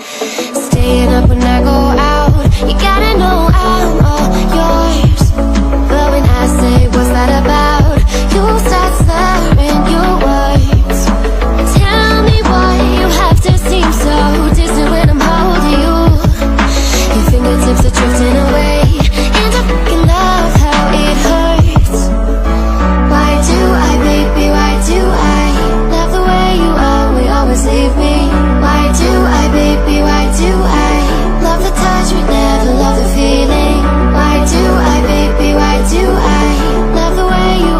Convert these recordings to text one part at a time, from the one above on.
Staying up when I go out, you gotta know I'm all yours. But when I say what's that about, you start slurring your words. Tell me why you have to seem so distant when I'm holding you. Your fingertips are drifting away, and I fucking love how it hurts. Why do I, baby, why do I love the way you always leave me? Why do I, baby, why do I love the touch but never love the feeling? Why do I, baby, why do I love the way you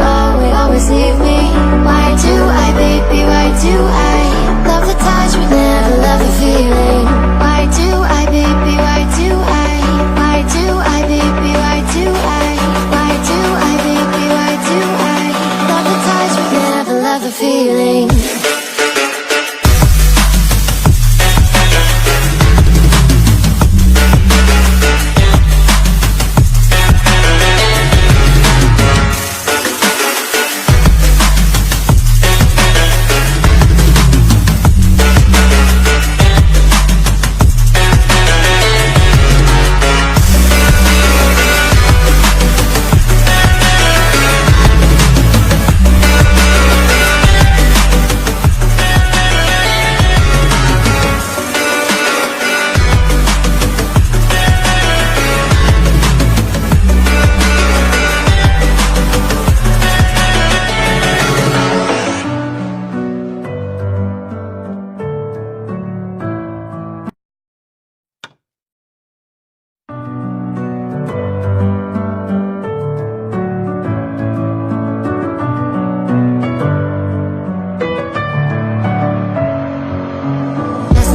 always leave me? Why do I, baby, why do I love the touch but never love the feeling? Why do I, baby, why do I? Why do I, baby, why do I? Why do I, baby, why do I love the touch but never love the feeling?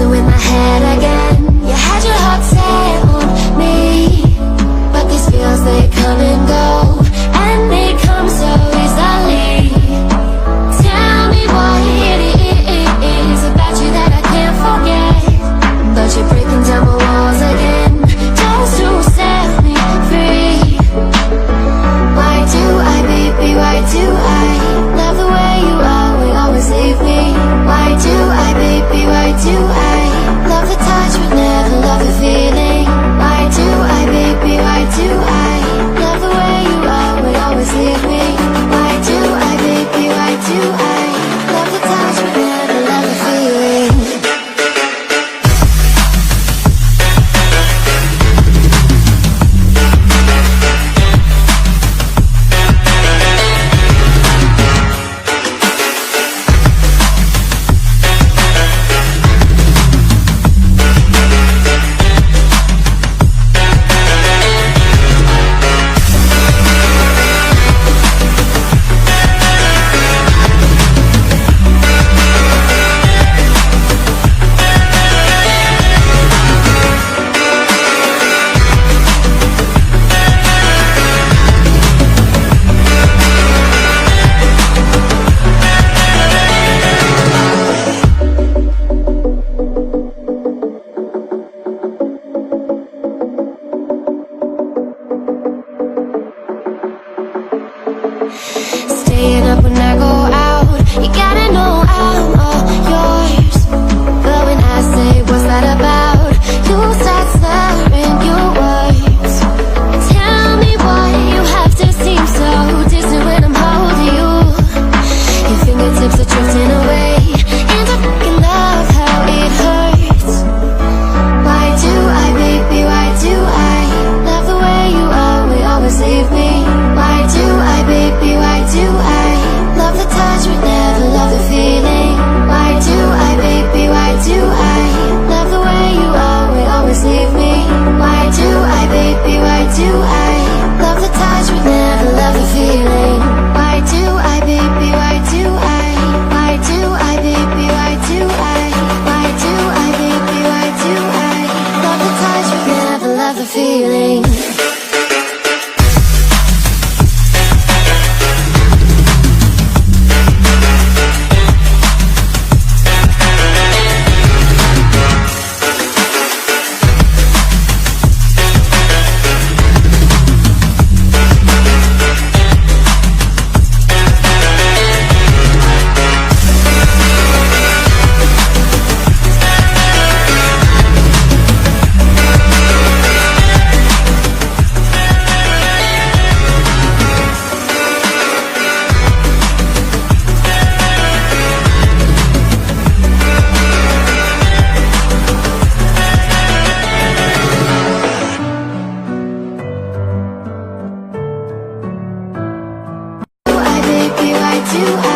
In my head again, you had your heart set on me, but these feels, they come and go, and they come so easily. Tell me what it is about you that I can't forget, but you're breaking down my walls again, just to set me free. Why do I, baby, why do I love the way you always leave me? Why do I, baby, why do I love the touch but never love the feeling? Why do I, baby, why do I love the too